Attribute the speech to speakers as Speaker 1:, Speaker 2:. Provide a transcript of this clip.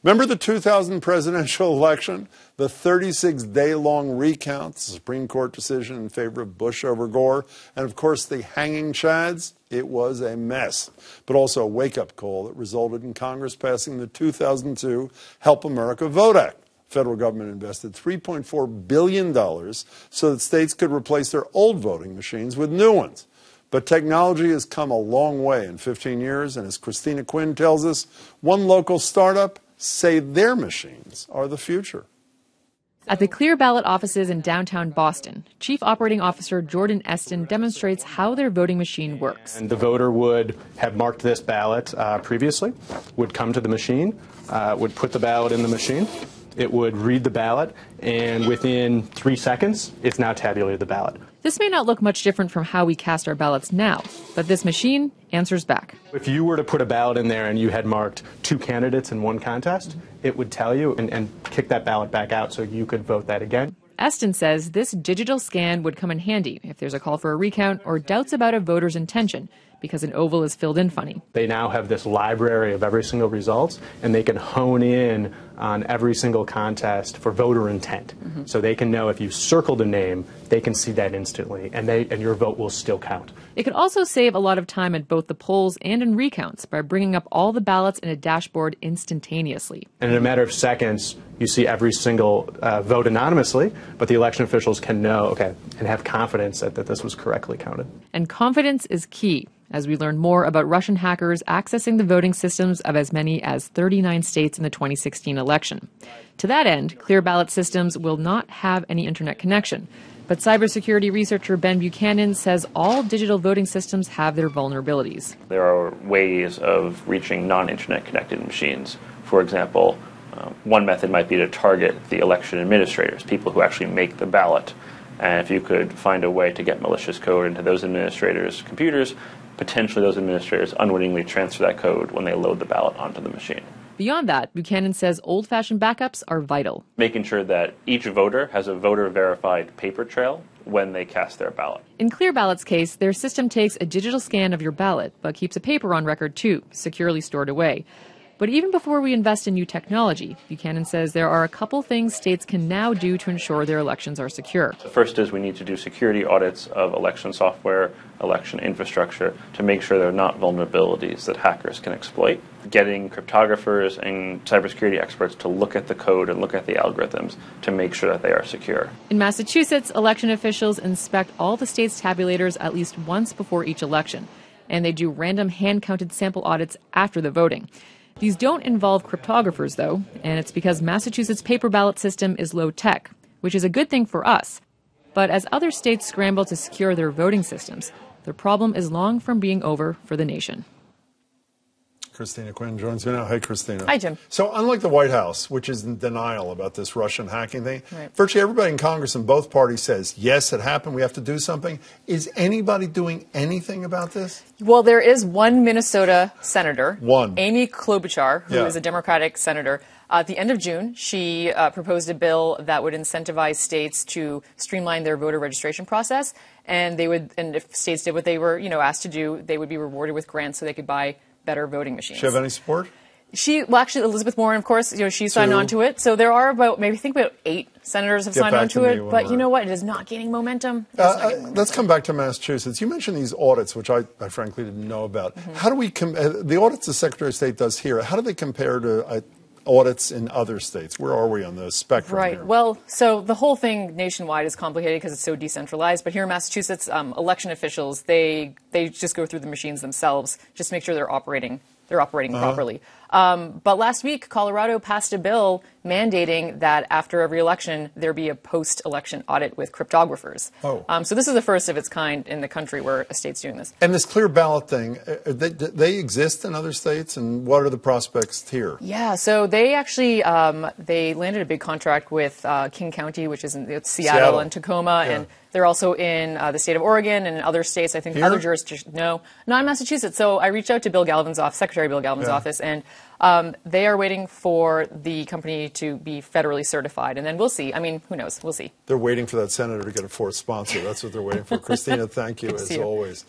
Speaker 1: Remember the 2000 presidential election? The 36-day-long recount, the Supreme Court decision in favor of Bush over Gore, and of course the hanging chads? It was a mess, but also a wake-up call that resulted in Congress passing the 2002 Help America Vote Act. The federal government invested $3.4 billion so that states could replace their old voting machines with new ones. But technology has come a long way in 15 years, and as Christina Quinn tells us, one local startup say their machines are the future.
Speaker 2: At the Clear Ballot offices in downtown Boston, Chief Operating Officer Jordan Eston demonstrates how their voting machine works.
Speaker 3: And the voter would have marked this ballot previously, would come to the machine, would put the ballot in the machine. It would read the ballot, and within 3 seconds, it's now tabulated the ballot.
Speaker 2: This may not look much different from how we cast our ballots now, but this machine answers back.
Speaker 3: If you were to put a ballot in there and you had marked 2 candidates in one contest, it would tell you and kick that ballot back out so you could vote that again.
Speaker 2: Eston says this digital scan would come in handy if there's a call for a recount or doubts about a voter's intention, because an oval is filled in funny.
Speaker 3: They now have this library of every single results, and they can hone in on every single contest for voter intent. So they can know if you circled a name, they can see that instantly, and your vote will still count.
Speaker 2: It could also save a lot of time at both the polls and in recounts by bringing up all the ballots in a dashboard instantaneously.
Speaker 3: And in a matter of seconds, you see every single vote anonymously, but the election officials can know, and have confidence that this was correctly counted.
Speaker 2: And confidence is key, as we learn more about Russian hackers accessing the voting systems of as many as 39 states in the 2016 election. To that end, Clear Ballot systems will not have any internet connection. But cybersecurity researcher Ben Buchanan says all digital voting systems have their vulnerabilities.
Speaker 4: There are ways of reaching non-internet connected machines. For example, one method might be to target the election administrators, people who actually make the ballot. And if you could find a way to get malicious code into those administrators' computers, potentially those administrators unwittingly transfer that code when they load the ballot onto the machine.
Speaker 2: Beyond that, Buchanan says old-fashioned backups are vital.
Speaker 4: Making sure that each voter has a voter-verified paper trail when they cast their ballot.
Speaker 2: In Clear Ballot's case, their system takes a digital scan of your ballot, but keeps a paper on record too, securely stored away. But even before we invest in new technology, Buchanan says there are a couple things states can now do to ensure their elections are secure.
Speaker 4: The first is we need to do security audits of election software, election infrastructure, to make sure there are not vulnerabilities that hackers can exploit. Getting cryptographers and cybersecurity experts to look at the code and look at the algorithms to make sure that they are secure.
Speaker 2: In Massachusetts, election officials inspect all the state's tabulators at least once before each election, and they do random hand-counted sample audits after the voting. These don't involve cryptographers, though, and it's because Massachusetts' paper ballot system is low-tech, which is a good thing for us. But as other states scramble to secure their voting systems, the problem is long from being over for the nation.
Speaker 1: Christina Quinn joins me now. Hey, Christina.
Speaker 2: Hi, Jim.
Speaker 1: So unlike the White House, which is in denial about this Russian hacking thing,
Speaker 2: right,
Speaker 1: virtually everybody in Congress in both parties says, yes, it happened, we have to do something. Is anybody doing anything about this?
Speaker 5: Well, there is one Minnesota senator, Amy Klobuchar, who is a Democratic senator. At the end of June, she proposed a bill that would incentivize states to streamline their voter registration process, and if states did what they were, asked to do, they would be rewarded with grants so they could buy better voting machines.
Speaker 1: She have any support?
Speaker 5: Actually, Elizabeth Warren, of course, she signed on to it. So there are about 8 senators have signed on to it. But you know what? It is not gaining momentum.
Speaker 1: Let's come back to Massachusetts. You mentioned these audits, which I frankly didn't know about. How do we the audits the Secretary of State does here, how do they compare to audits in other states? Where are we on the spectrum here?
Speaker 5: Well, so the whole thing nationwide is complicated because it's so decentralized. But here in Massachusetts, election officials, they just go through the machines themselves just to make sure they're operating properly. But last week, Colorado passed a bill mandating that after every election, there be a post-election audit with cryptographers. So this is the first of its kind in the country where a state's doing this.
Speaker 1: And this Clear Ballot thing, they exist in other states, and what are the prospects here?
Speaker 5: Yeah, so they actually they landed a big contract with King County, which is in Seattle and Tacoma, and they're also in the state of Oregon and in other states. I think other jurisdictions. No, not in Massachusetts. So I reached out to Bill Galvin's office, Secretary Bill Galvin's office, and they are waiting for the company to be federally certified, and then we'll see. I mean, who knows? We'll see.
Speaker 1: They're waiting for that senator to get a fourth sponsor. That's what they're waiting for. Christina, thank you as always.